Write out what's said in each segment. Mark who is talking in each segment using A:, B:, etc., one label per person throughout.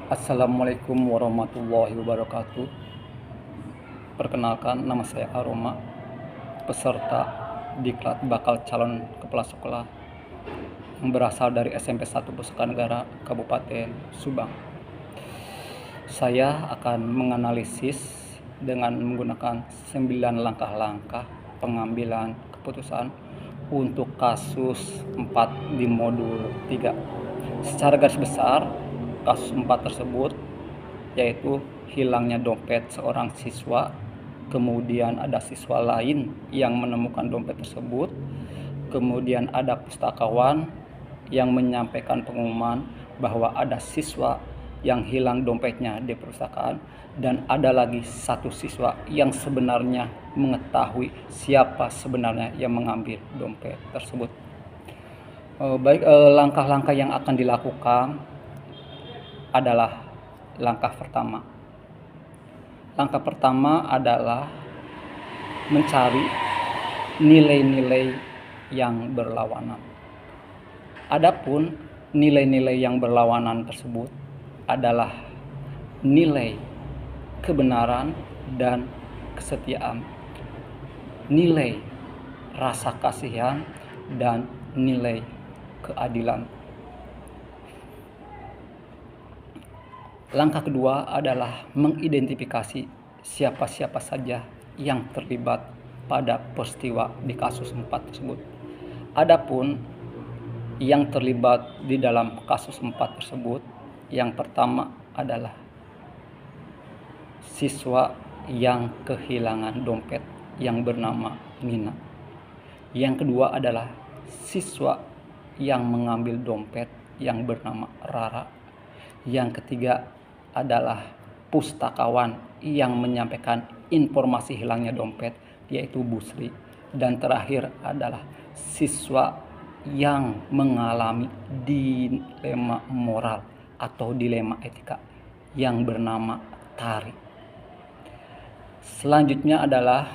A: Assalamualaikum warahmatullahi wabarakatuh. Perkenalkan, nama saya Aroma, peserta diklat bakal calon kepala sekolah yang berasal dari SMP 1 Pusaka Negara Kabupaten Subang. Saya akan menganalisis dengan menggunakan 9 langkah-langkah pengambilan keputusan untuk kasus 4 di modul 3. Secara garis besar, kasus 4 tersebut yaitu hilangnya dompet seorang siswa, kemudian ada siswa lain yang menemukan dompet tersebut, kemudian ada pustakawan yang menyampaikan pengumuman bahwa ada siswa yang hilang dompetnya di perpustakaan, dan ada lagi satu siswa yang sebenarnya mengetahui siapa sebenarnya yang mengambil dompet tersebut. Langkah-langkah yang akan dilakukan adalah langkah pertama. Langkah pertama adalah mencari nilai-nilai yang berlawanan. Adapun nilai-nilai yang berlawanan tersebut adalah nilai kebenaran dan kesetiaan, nilai rasa kasihan, dan nilai keadilan. Langkah kedua adalah mengidentifikasi siapa-siapa saja yang terlibat pada peristiwa di kasus 4 tersebut. Adapun yang terlibat di dalam kasus 4 tersebut, yang pertama adalah siswa yang kehilangan dompet yang bernama Nina. Yang kedua adalah siswa yang mengambil dompet yang bernama Rara. Yang ketiga adalah pustakawan yang menyampaikan informasi hilangnya dompet, yaitu Bu Sri. Dan terakhir adalah siswa yang mengalami dilema moral atau dilema etika yang bernama Tari. Selanjutnya adalah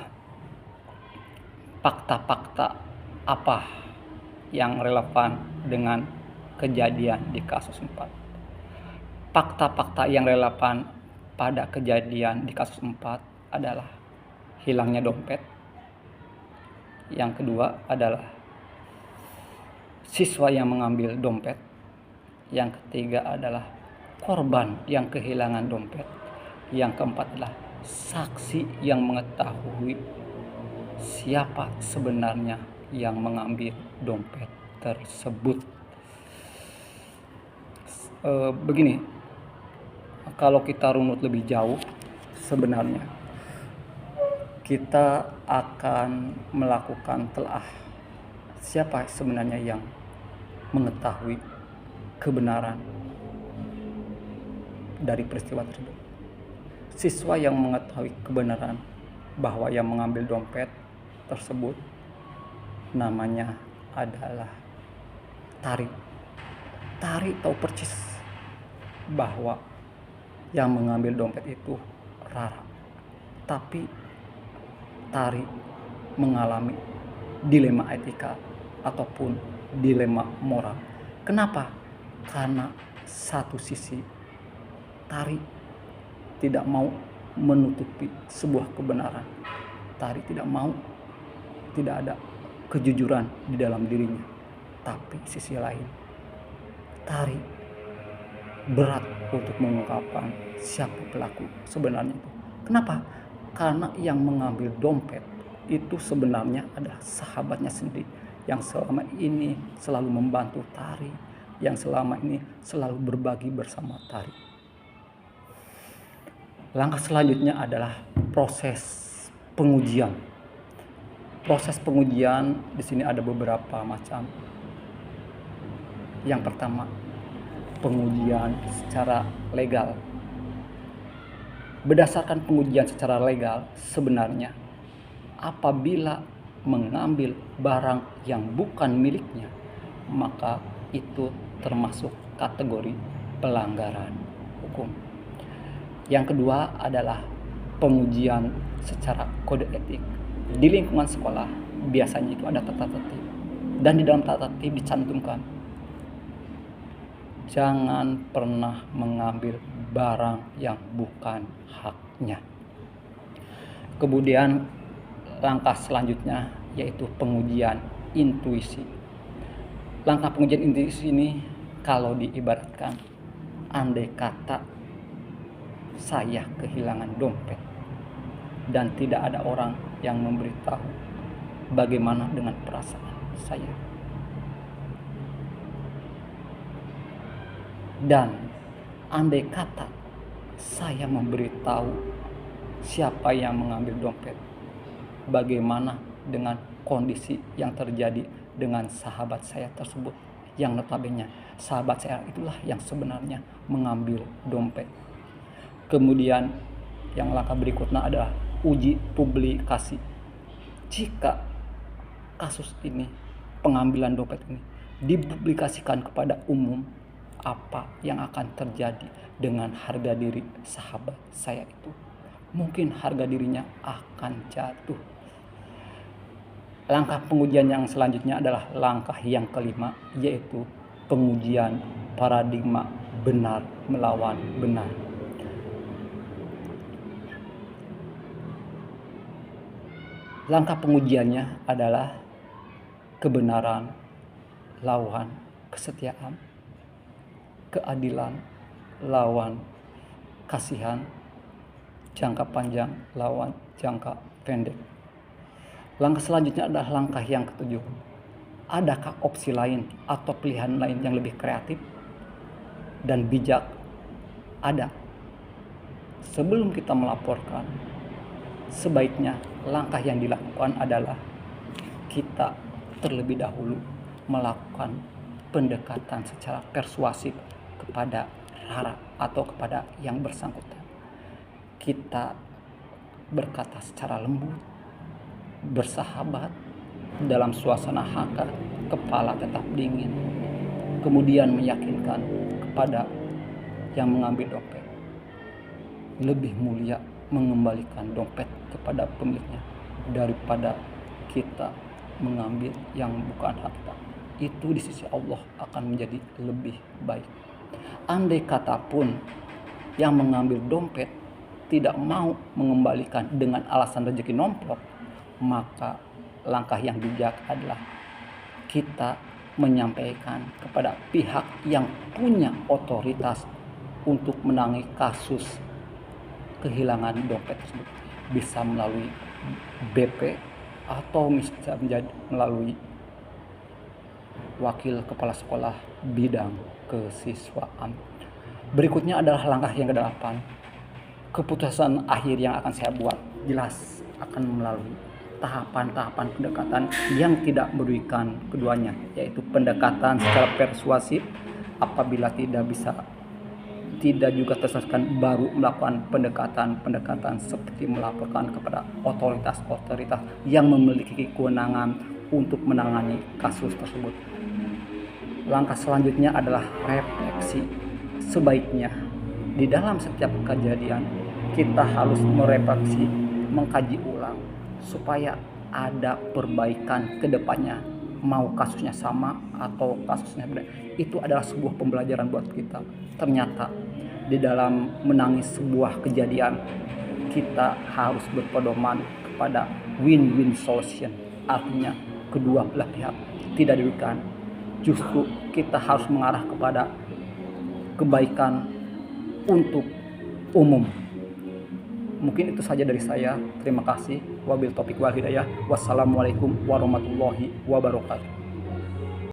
A: fakta-fakta apa yang relevan dengan kejadian di kasus 4. Fakta-fakta yang relevan pada kejadian di kasus 4 adalah hilangnya dompet. Yang kedua adalah siswa yang mengambil dompet. Yang ketiga adalah korban yang kehilangan dompet. Yang keempat adalah saksi yang mengetahui siapa sebenarnya yang mengambil dompet tersebut. Begini, kalau kita runut lebih jauh, sebenarnya kita akan melakukan telah siapa sebenarnya yang mengetahui kebenaran dari peristiwa tersebut. Siswa yang mengetahui kebenaran bahwa yang mengambil dompet tersebut namanya adalah Tari. Tari tahu persis bahwa yang mengambil dompet itu Rara. Tapi Tari mengalami dilema etika ataupun dilema moral. Kenapa? Karena satu sisi Tari tidak mau menutupi sebuah kebenaran. Tari tidak mau, tidak ada kejujuran di dalam dirinya. Tapi sisi lain, Tari berat untuk mengungkapkan siapa pelaku sebenarnya itu. Kenapa? Karena yang mengambil dompet itu sebenarnya adalah sahabatnya sendiri yang selama ini selalu membantu Tari, yang selama ini selalu berbagi bersama Tari. Langkah selanjutnya adalah proses pengujian. Proses pengujian di sini ada beberapa macam. Yang pertama, pengujian secara legal. Berdasarkan pengujian secara legal, sebenarnya apabila mengambil barang yang bukan miliknya, maka itu termasuk kategori pelanggaran hukum. Yang kedua adalah pengujian secara kode etik. Di lingkungan sekolah biasanya itu ada tata tertib, dan di dalam tata tertib dicantumkan jangan pernah mengambil barang yang bukan haknya. Kemudian langkah selanjutnya yaitu pengujian intuisi. Langkah pengujian intuisi ini kalau diibaratkan, andai kata saya kehilangan dompet dan tidak ada orang yang memberitahu, bagaimana dengan perasaan saya? Dan andai kata saya memberitahu siapa yang mengambil dompet, bagaimana dengan kondisi yang terjadi dengan sahabat saya tersebut, yang notabene sahabat saya itulah yang sebenarnya mengambil dompet. Kemudian yang langkah berikutnya adalah uji publikasi. Jika kasus ini, pengambilan dompet ini dipublikasikan kepada umum, apa yang akan terjadi dengan harga diri sahabat saya itu? Mungkin harga dirinya akan jatuh. Langkah pengujian yang selanjutnya adalah langkah yang kelima, yaitu pengujian paradigma benar melawan benar. Langkah pengujiannya adalah kebenaran lawan kesetiaan, keadilan lawan kasihan, jangka panjang lawan jangka pendek. Langkah selanjutnya adalah langkah yang ketujuh. Adakah opsi lain atau pilihan lain yang lebih kreatif dan bijak? Ada. Sebelum kita melaporkan, sebaiknya langkah yang dilakukan adalah kita terlebih dahulu melakukan pendekatan secara persuasif kepada Rara atau kepada yang bersangkutan. Kita berkata secara lembut, bersahabat, dalam suasana hangat, kepala tetap dingin. Kemudian meyakinkan kepada yang mengambil dompet, lebih mulia mengembalikan dompet kepada pemiliknya daripada kita mengambil yang bukan hak kita. Itu di sisi Allah akan menjadi lebih baik. Andai kata pun yang mengambil dompet tidak mau mengembalikan dengan alasan rezeki nomplok, maka langkah yang bijak adalah kita menyampaikan kepada pihak yang punya otoritas untuk menangani kasus kehilangan dompet tersebut, bisa melalui BP atau bisa melalui wakil kepala sekolah bidang kesiswaan. Berikutnya adalah langkah yang ke-8. Keputusan akhir yang akan saya buat jelas akan melalui tahapan-tahapan pendekatan yang tidak merugikan keduanya, yaitu pendekatan secara persuasif. Apabila tidak juga terselesaikan, baru melakukan pendekatan seperti melaporkan kepada otoritas yang memiliki kewenangan untuk menangani kasus tersebut. Langkah selanjutnya adalah refleksi. Sebaiknya di dalam setiap kejadian kita harus merefleksi, mengkaji ulang supaya ada perbaikan ke depannya. Mau kasusnya sama atau kasusnya beda, itu adalah sebuah pembelajaran buat kita. Ternyata di dalam menangis sebuah kejadian, kita harus berpedoman kepada win-win solution. Artinya kedua belah pihak tidak dirugikan. Justru kita harus mengarah kepada kebaikan untuk umum. Mungkin itu saja dari saya. Terima kasih. Wabil taufiq wal hidayah. Wassalamualaikum warahmatullahi wabarakatuh.